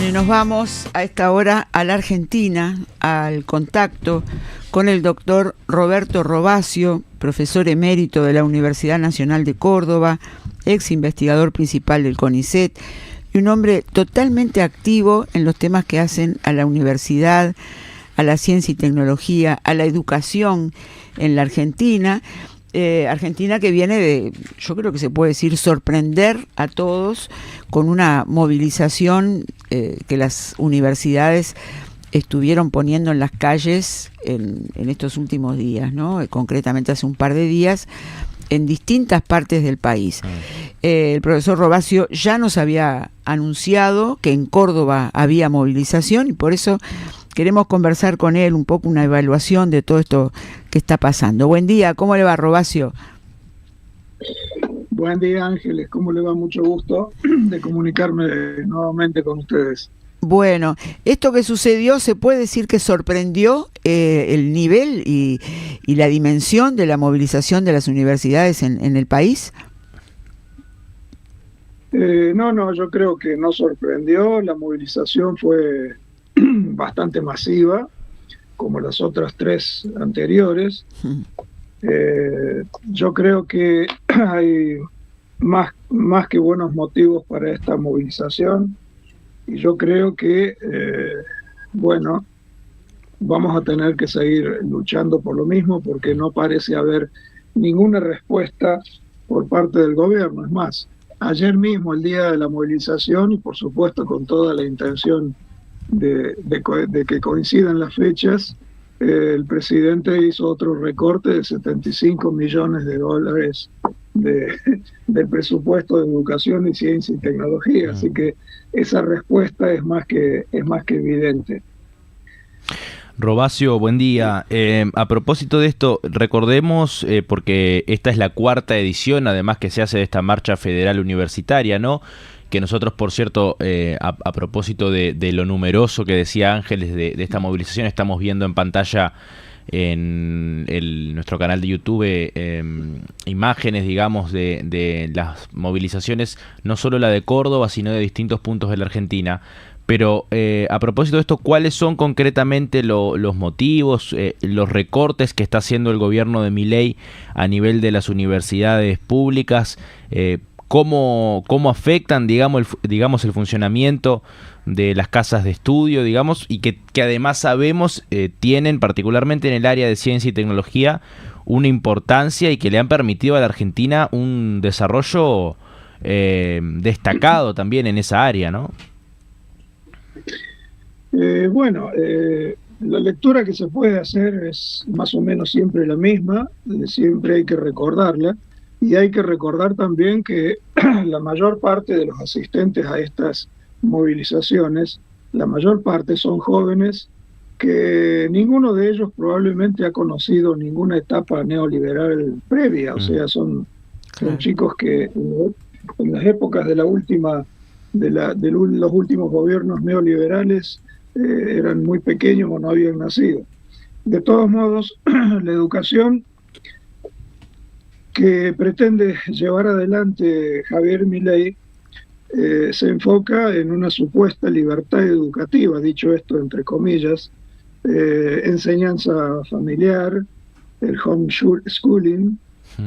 Bueno, y nos vamos a esta hora a la Argentina, al contacto con el doctor Roberto Robacio, profesor emérito de la Universidad Nacional de Córdoba, ex investigador principal del CONICET, y un hombre totalmente activo en los temas que hacen a la universidad, a la ciencia y tecnología, a la educación en la Argentina. Argentina que viene de, yo creo que se puede decir, sorprender a todos con una movilización que las universidades estuvieron poniendo en las calles en estos últimos días, ¿no? Concretamente hace un par de días, en distintas partes del país. El profesor Robacio ya nos había anunciado que en Córdoba había movilización y por eso queremos conversar con él un poco, una evaluación de todo esto que está pasando. Buen día, ¿cómo le va, Robacio? Buen día, Ángeles, ¿cómo le va? Mucho gusto de comunicarme nuevamente con ustedes. Bueno, esto que sucedió, ¿se puede decir que sorprendió el nivel y la dimensión de la movilización de las universidades en el país? No, yo creo que no sorprendió. La movilización fue bastante masiva, como las otras tres anteriores. Yo creo que hay más que buenos motivos para esta movilización. Y yo creo que, vamos a tener que seguir luchando por lo mismo porque no parece haber ninguna respuesta por parte del gobierno. Es más, ayer mismo, el día de la movilización, y por supuesto con toda la intención de que coincidan las fechas, el presidente hizo otro recorte de 75 millones de dólares del presupuesto de educación y ciencia y tecnología. Así que esa respuesta es más que evidente. Robacio, buen día. A propósito de esto, recordemos, porque esta es la cuarta edición, además que se hace de esta marcha federal universitaria, ¿no? Que nosotros, por cierto, a propósito de lo numeroso que decía Ángeles de esta movilización, estamos viendo en pantalla en nuestro canal de YouTube imágenes, digamos, de las movilizaciones, no solo la de Córdoba, sino de distintos puntos de la Argentina. Pero a propósito de esto, ¿cuáles son concretamente los motivos, los recortes que está haciendo el gobierno de Milei a nivel de las universidades públicas? ¿Cómo afectan, digamos, el funcionamiento de las casas de estudio, digamos, y que además sabemos tienen, particularmente en el área de ciencia y tecnología, una importancia y que le han permitido a la Argentina un desarrollo destacado también en esa área, ¿no? La lectura que se puede hacer es más o menos siempre la misma, siempre hay que recordarla, y hay que recordar también que la mayor parte de los asistentes a estas movilizaciones, la mayor parte son jóvenes que ninguno de ellos probablemente ha conocido ninguna etapa neoliberal previa, o sea, son chicos que en las épocas de los últimos gobiernos neoliberales eran muy pequeños o no habían nacido. De todos modos, la educación que pretende llevar adelante Javier Milei se enfoca en una supuesta libertad educativa, dicho esto entre comillas, enseñanza familiar, el homeschooling,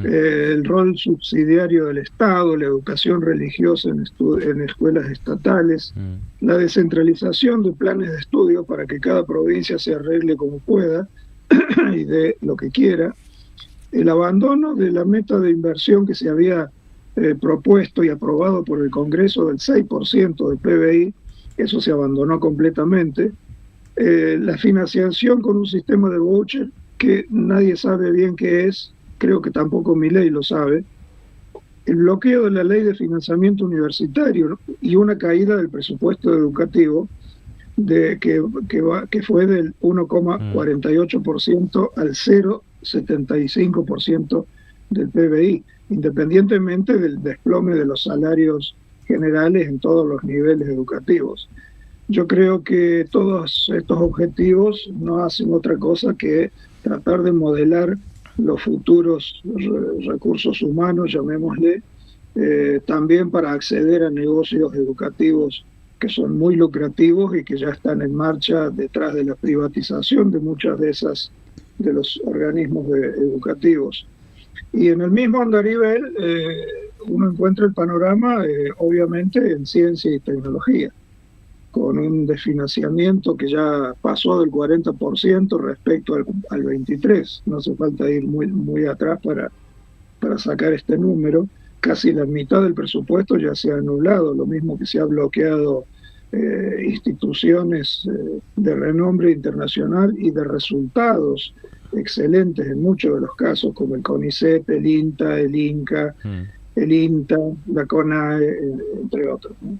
el rol subsidiario del Estado, la educación religiosa en escuelas estatales, la descentralización de planes de estudio para que cada provincia se arregle como pueda y dé lo que quiera, el abandono de la meta de inversión que se había propuesto y aprobado por el Congreso del 6% del PBI, eso se abandonó completamente, la financiación con un sistema de voucher que nadie sabe bien qué es, creo que tampoco Milei lo sabe, el bloqueo de la ley de financiamiento universitario, ¿no? Y una caída del presupuesto educativo que fue del 1,48% al 0,75% del PBI, independientemente del desplome de los salarios generales en todos los niveles educativos. Yo creo que todos estos objetivos no hacen otra cosa que tratar de modelar los futuros recursos humanos, llamémosle, también para acceder a negocios educativos que son muy lucrativos y que ya están en marcha detrás de la privatización de muchas de los organismos educativos. Y en el mismo andarivel uno encuentra el panorama, obviamente, en ciencia y tecnología, con un desfinanciamiento que ya pasó del 40% respecto al 23%. No hace falta ir muy atrás para sacar este número. Casi la mitad del presupuesto ya se ha anulado, lo mismo que se ha bloqueado instituciones de renombre internacional y de resultados excelentes en muchos de los casos, como el CONICET, el INTA, el INCA, el INTA, la CONAE, entre otros, ¿no?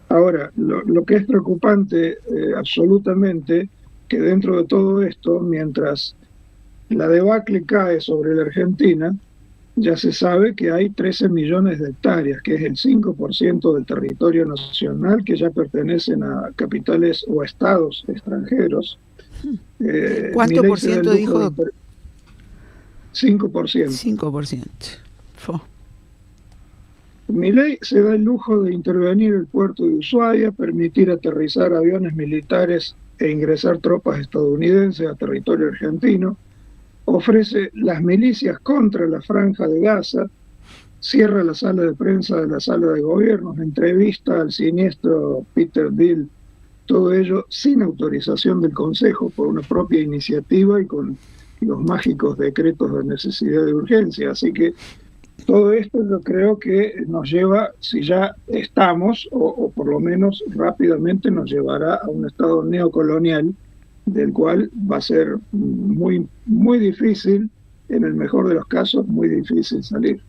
Ahora, lo que es preocupante absolutamente, que dentro de todo esto, mientras la debacle cae sobre la Argentina, ya se sabe que hay 13 millones de hectáreas, que es el 5% del territorio nacional, que ya pertenecen a capitales o estados extranjeros. ¿Cuánto por ciento dijo? 5%. 5%. Milei se da el lujo de intervenir el puerto de Ushuaia, permitir aterrizar aviones militares e ingresar tropas estadounidenses a territorio argentino, ofrece las milicias contra la Franja de Gaza, cierra la sala de prensa de la sala de gobierno, entrevista al siniestro Peter Thiel, todo ello sin autorización del Consejo, por una propia iniciativa y con los mágicos decretos de necesidad de urgencia. Así que todo esto yo creo que nos lleva, si ya estamos, o por lo menos rápidamente nos llevará a un estado neocolonial, del cual va a ser muy, muy difícil, en el mejor de los casos, muy difícil salir.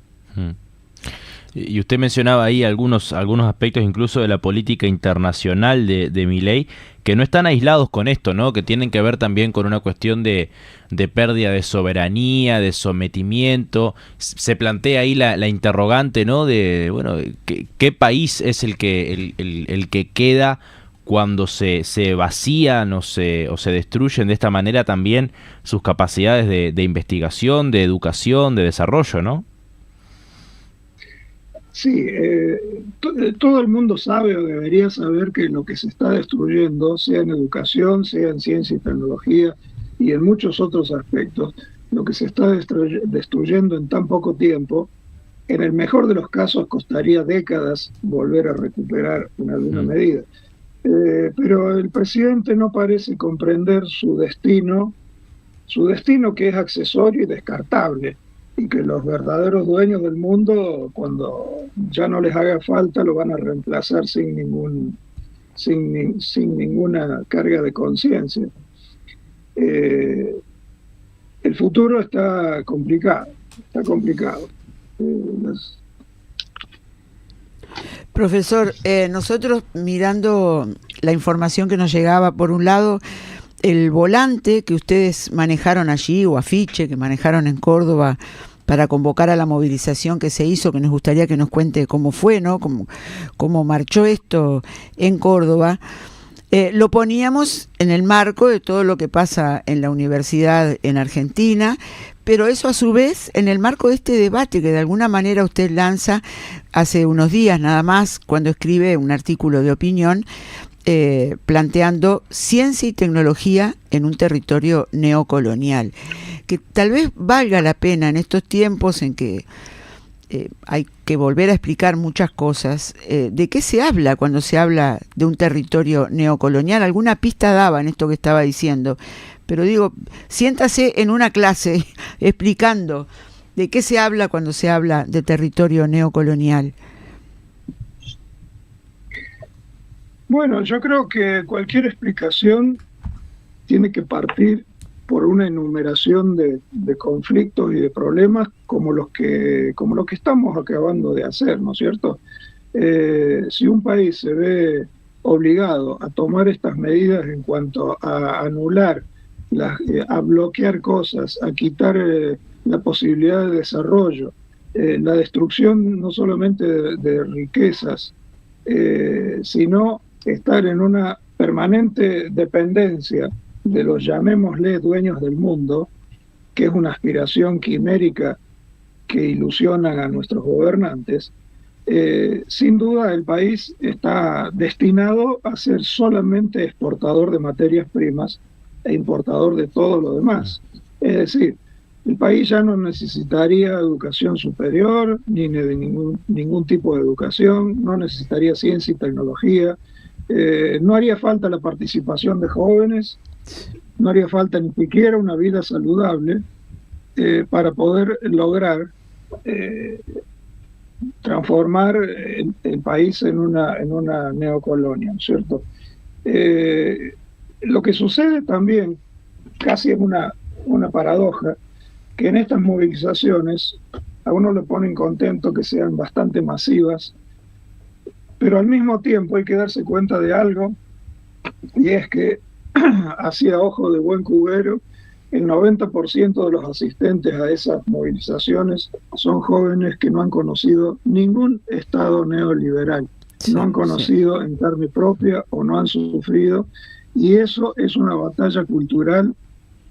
Y usted mencionaba ahí algunos aspectos incluso de la política internacional de Milei, que no están aislados con esto, ¿no? Que tienen que ver también con una cuestión de pérdida de soberanía, de sometimiento. Se plantea ahí la interrogante, ¿no? De, bueno, ¿qué país es el que queda cuando se vacían o se destruyen de esta manera también sus capacidades de investigación, de educación, de desarrollo, ¿no? Sí, todo el mundo sabe o debería saber que lo que se está destruyendo, sea en educación, sea en ciencia y tecnología y en muchos otros aspectos, lo que se está destruyendo en tan poco tiempo, en el mejor de los casos costaría décadas volver a recuperar en alguna medida. Pero el presidente no parece comprender su destino que es accesorio y descartable, y que los verdaderos dueños del mundo, cuando ya no les haga falta, lo van a reemplazar sin ninguna carga de conciencia. El futuro está complicado. Profesor, nosotros mirando la información que nos llegaba, por un lado, el volante que ustedes manejaron allí, o afiche que manejaron en Córdoba para convocar a la movilización que se hizo, que nos gustaría que nos cuente cómo fue, ¿no? Cómo marchó esto en Córdoba. Lo poníamos en el marco de todo lo que pasa en la universidad en Argentina, pero eso a su vez en el marco de este debate que de alguna manera usted lanza hace unos días nada más, cuando escribe un artículo de opinión, planteando ciencia y tecnología en un territorio neocolonial, que tal vez valga la pena en estos tiempos en que hay que volver a explicar muchas cosas. ¿De qué se habla cuando se habla de un territorio neocolonial? Alguna pista daba en esto que estaba diciendo, pero digo, siéntase en una clase explicando de qué se habla cuando se habla de territorio neocolonial. Bueno, yo creo que cualquier explicación tiene que partir por una enumeración de conflictos y de problemas como los que estamos acabando de hacer, ¿no es cierto? Si un país se ve obligado a tomar estas medidas en cuanto a anular, a bloquear cosas, a quitar la posibilidad de desarrollo, la destrucción no solamente de riquezas, sino estar en una permanente dependencia de los, llamémosle, dueños del mundo, que es una aspiración quimérica que ilusionan a nuestros gobernantes. sin duda el país está destinado a ser solamente exportador de materias primas e importador de todo lo demás. Es decir, el país ya no necesitaría educación superior, ni de ningún tipo de educación, no necesitaría ciencia y tecnología, no haría falta la participación de jóvenes, no haría falta ni siquiera una vida saludable para poder lograr transformar el país en una neocolonia, ¿no es cierto? Lo que sucede también, casi es una paradoja, que en estas movilizaciones a uno le ponen contento que sean bastante masivas, pero al mismo tiempo hay que darse cuenta de algo, y es que hacia ojo de buen cubero, el 90% de los asistentes a esas movilizaciones son jóvenes que no han conocido ningún Estado neoliberal, no han conocido en carne propia o no han sufrido, y eso es una batalla cultural,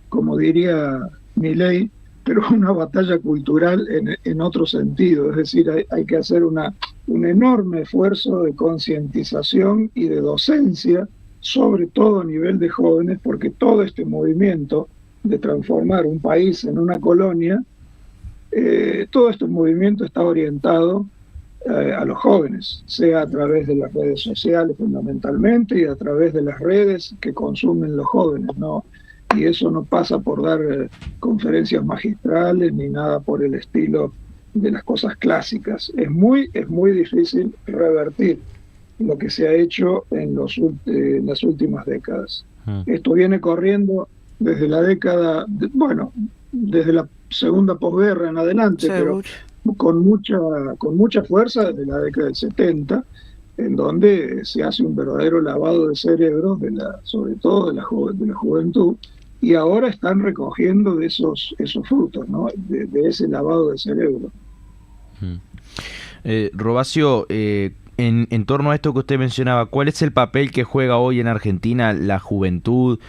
como diría Milei, pero una batalla cultural en otro sentido, es decir, hay que hacer un enorme esfuerzo de concientización y de docencia, sobre todo a nivel de jóvenes, porque todo este movimiento de transformar un país en una colonia, todo este movimiento está orientado a los jóvenes, sea a través de las redes sociales fundamentalmente y a través de las redes que consumen los jóvenes, ¿no? Y eso no pasa por dar conferencias magistrales ni nada por el estilo de las cosas clásicas. Es muy difícil revertir lo que se ha hecho en las últimas décadas. Esto viene corriendo desde la década, desde la segunda posguerra en adelante, pero con mucha fuerza desde la década del 70, en donde se hace un verdadero lavado de cerebros, sobre todo de la juventud, y ahora están recogiendo de esos frutos, ¿no? de ese lavado de cerebro. Robacio, en torno a esto que usted mencionaba, ¿cuál es el papel que juega hoy en Argentina la juventud?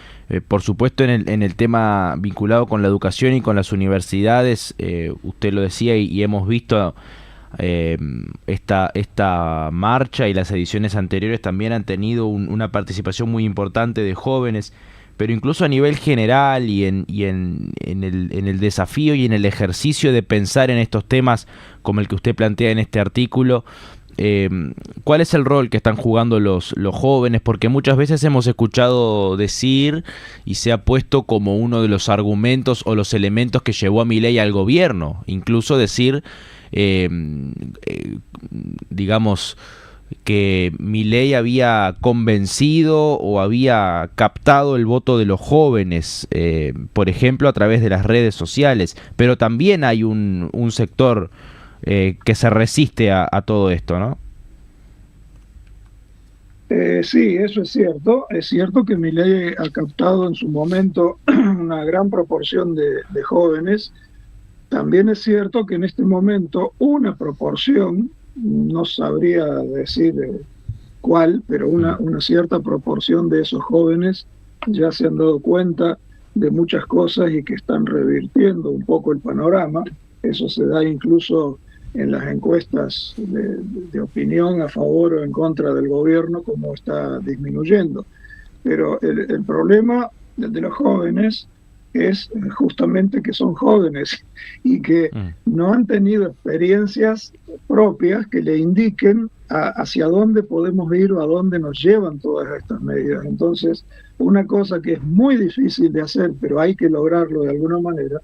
Por supuesto en el tema vinculado con la educación y con las universidades, usted lo decía y hemos visto esta marcha, y las ediciones anteriores también han tenido una participación muy importante de jóvenes, pero incluso a nivel general y en el desafío y en el ejercicio de pensar en estos temas como el que usted plantea en este artículo, ¿cuál es el rol que están jugando los jóvenes? Porque muchas veces hemos escuchado decir, y se ha puesto como uno de los argumentos o los elementos que llevó a Milei al gobierno, incluso decir, digamos, que Milei había convencido o había captado el voto de los jóvenes, por ejemplo, a través de las redes sociales, pero también hay un sector que se resiste a todo esto, ¿no? Sí, eso es cierto. Es cierto que Milei ha captado en su momento una gran proporción de jóvenes. También es cierto que en este momento una proporción, no sabría decir cuál, pero una cierta proporción de esos jóvenes ya se han dado cuenta de muchas cosas y que están revirtiendo un poco el panorama. Eso se da incluso en las encuestas de opinión a favor o en contra del gobierno, como está disminuyendo. Pero el problema de los jóvenes es justamente que son jóvenes y que no han tenido experiencias propias que le indiquen hacia dónde podemos ir o a dónde nos llevan todas estas medidas. Entonces, una cosa que es muy difícil de hacer, pero hay que lograrlo de alguna manera,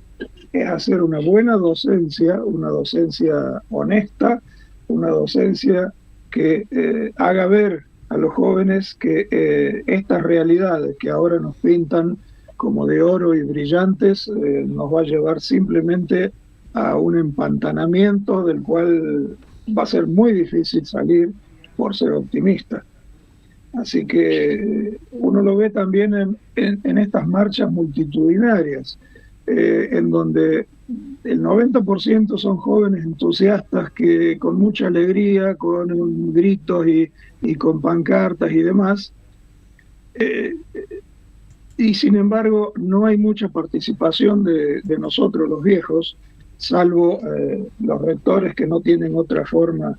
es hacer una buena docencia, una docencia honesta, una docencia que haga ver a los jóvenes que estas realidades que ahora nos pintan como de oro y brillantes, nos va a llevar simplemente a un empantanamiento del cual va a ser muy difícil salir por ser optimista. Así que uno lo ve también en estas marchas multitudinarias, en donde el 90% son jóvenes entusiastas que con mucha alegría, con gritos y con pancartas y demás, y sin embargo no hay mucha participación de nosotros los viejos, salvo los rectores que no tienen otra forma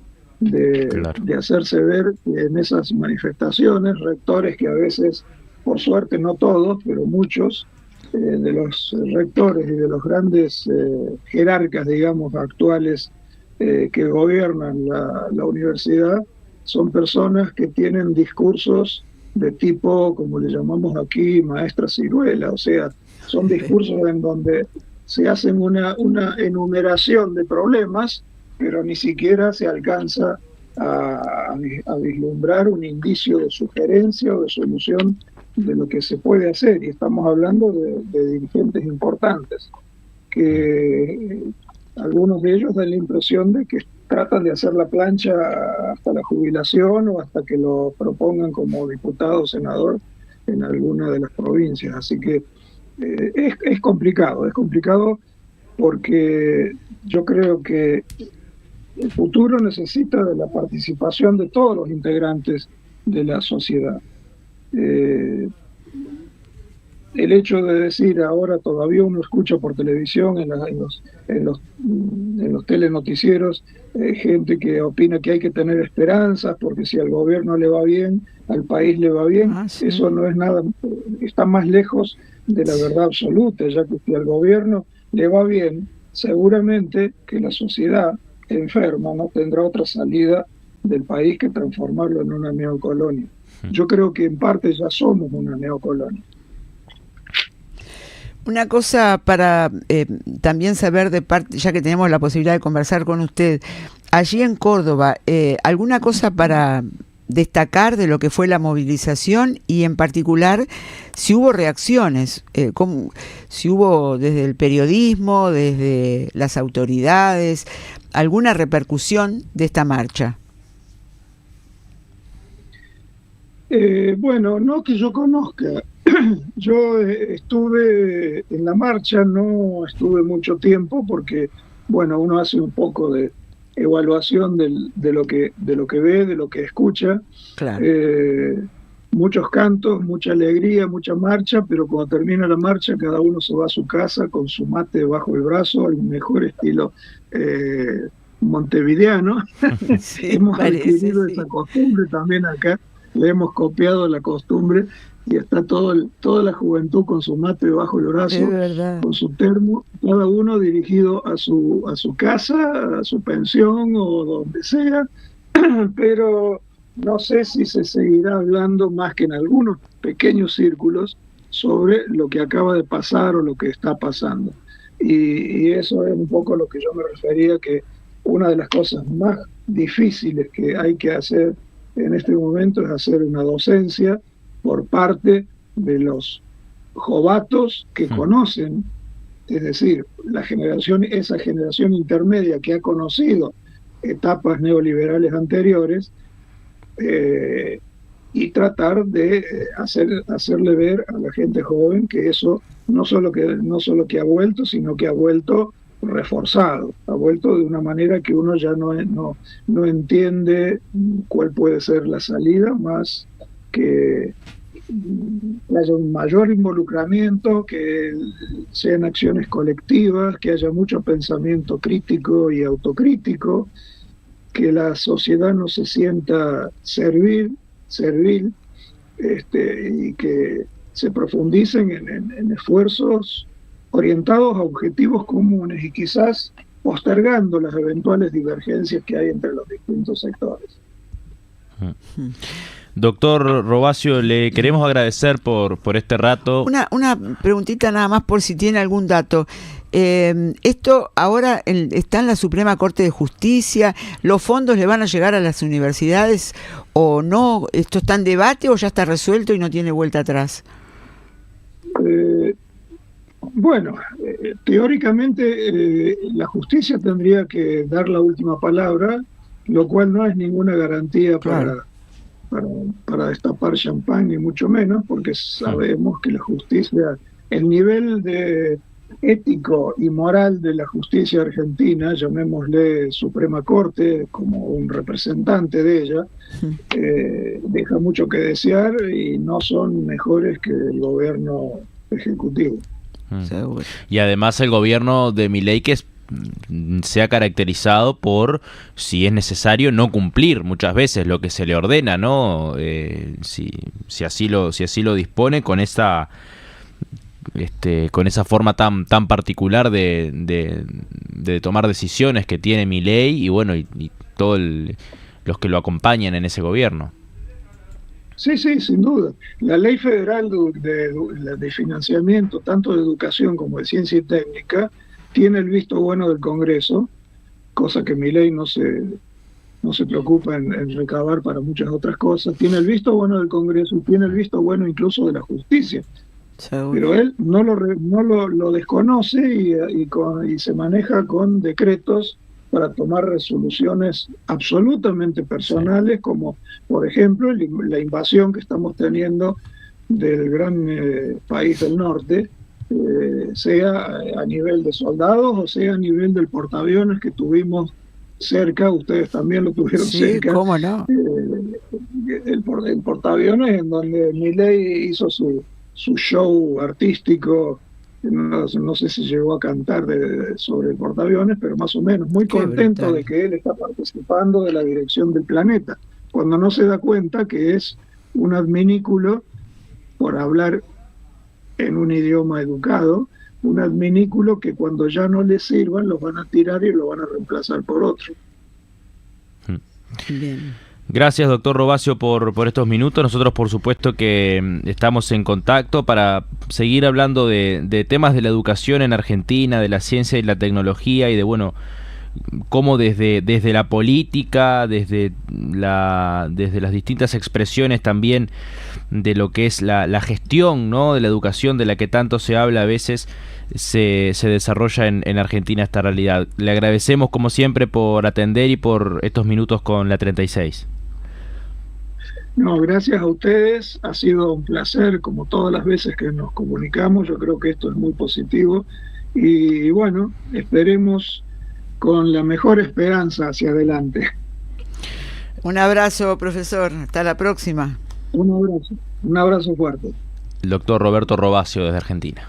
de hacerse ver en esas manifestaciones, rectores que a veces, por suerte no todos, pero muchos, de los rectores y de los grandes jerarcas, digamos, actuales que gobiernan la universidad, son personas que tienen discursos de tipo, como le llamamos aquí, maestra ciruela, o sea, son discursos en donde se hacen una enumeración de problemas, pero ni siquiera se alcanza a vislumbrar un indicio de sugerencia o de solución de lo que se puede hacer. Y estamos hablando de dirigentes importantes, que algunos de ellos dan la impresión de que tratan de hacer la plancha hasta la jubilación o hasta que lo propongan como diputado o senador en alguna de las provincias. Así que es complicado porque yo creo que el futuro necesita de la participación de todos los integrantes de la sociedad. El hecho de decir ahora todavía uno escucha por televisión, en los telenoticieros, gente que opina que hay que tener esperanzas porque si al gobierno le va bien, al país le va bien. Sí. Eso no es nada, está más lejos de la verdad absoluta, ya que si al gobierno le va bien, seguramente que la sociedad enferma no tendrá otra salida del país que transformarlo en una neocolonia. Yo creo que en parte ya somos una neocolonia. Una cosa para también saber de parte, ya que tenemos la posibilidad de conversar con usted, allí en Córdoba, ¿alguna cosa para destacar de lo que fue la movilización y en particular si hubo reacciones, si hubo desde el periodismo, desde las autoridades, alguna repercusión de esta marcha? Bueno, no que yo conozca. Yo estuve en la marcha, no estuve mucho tiempo porque, bueno, uno hace un poco de evaluación de lo que ve, de lo que escucha. Claro. Muchos cantos, mucha alegría, mucha marcha, pero cuando termina la marcha cada uno se va a su casa con su mate bajo el brazo, al mejor estilo montevideano. Sí, hemos adquirido esa costumbre también acá, le hemos copiado la costumbre y está toda la juventud con su mate bajo el brazo, con su termo, cada uno dirigido a su casa, a su pensión o donde sea, pero no sé si se seguirá hablando más que en algunos pequeños círculos sobre lo que acaba de pasar o lo que está pasando. Y eso es un poco lo que yo me refería, que una de las cosas más difíciles que hay que hacer en este momento es hacer una docencia por parte de los jovatos que conocen, es decir, esa generación intermedia que ha conocido etapas neoliberales anteriores, y tratar de hacerle ver a la gente joven que eso no solo que ha vuelto, sino que ha vuelto reforzado, ha vuelto de una manera que uno ya no entiende cuál puede ser la salida, más que haya un mayor involucramiento, que sean acciones colectivas, que haya mucho pensamiento crítico y autocrítico, que la sociedad no se sienta servil, y que se profundicen en esfuerzos orientados a objetivos comunes y quizás postergando las eventuales divergencias que hay entre los distintos sectores. Doctor Robacio, le queremos agradecer por este rato. Una preguntita nada más por si tiene algún dato. Esto ahora está en la Suprema Corte de Justicia, ¿los fondos le van a llegar a las universidades o no? ¿Esto está en debate o ya está resuelto y no tiene vuelta atrás? Bueno, teóricamente la justicia tendría que dar la última palabra, lo cual no es ninguna garantía para destapar champán, ni mucho menos, porque sabemos que la justicia, el nivel de ético y moral de la justicia argentina, llamémosle Suprema Corte como un representante de ella, deja mucho que desear y no son mejores que el gobierno ejecutivo. Y además el gobierno de Milei, que es se ha caracterizado por, si es necesario, no cumplir muchas veces lo que se le ordena, ¿no? Si así lo dispone, con esa forma tan particular de tomar decisiones que tiene Milei y bueno, y todos los que lo acompañan en ese gobierno. Sí, sin duda. La ley federal de financiamiento, tanto de educación como de ciencia y técnica, tiene el visto bueno del Congreso, cosa que Milei no se preocupa en recabar para muchas otras cosas. Tiene el visto bueno del Congreso y tiene el visto bueno incluso de la justicia. Seguro. Pero él no lo desconoce y se maneja con decretos para tomar resoluciones absolutamente personales, como por ejemplo la invasión que estamos teniendo del gran país del norte, sea a nivel de soldados o sea a nivel del portaaviones que tuvimos cerca. Ustedes también lo tuvieron cerca. Sí, cómo no. El portaaviones en donde Milei hizo su show artístico. No sé si llegó a cantar sobre el portaaviones, pero más o menos, muy contento de que él está participando de la dirección del planeta, cuando no se da cuenta que es un adminículo, por hablar en un idioma educado, un adminículo que cuando ya no le sirvan los van a tirar y lo van a reemplazar por otro. Bien. Gracias, doctor Robacio, por estos minutos. Nosotros, por supuesto, que estamos en contacto para seguir hablando de temas de la educación en Argentina, de la ciencia y la tecnología y de, bueno, cómo desde la política, desde las distintas expresiones también de lo que es la gestión, ¿no?, de la educación, de la que tanto se habla a veces, se desarrolla en Argentina esta realidad. Le agradecemos, como siempre, por atender y por estos minutos con la 36. No, gracias a ustedes, ha sido un placer, como todas las veces que nos comunicamos. Yo creo que esto es muy positivo y bueno, esperemos con la mejor esperanza hacia adelante. Un abrazo, profesor, hasta la próxima. Un abrazo fuerte. El doctor Roberto Robacio desde Argentina.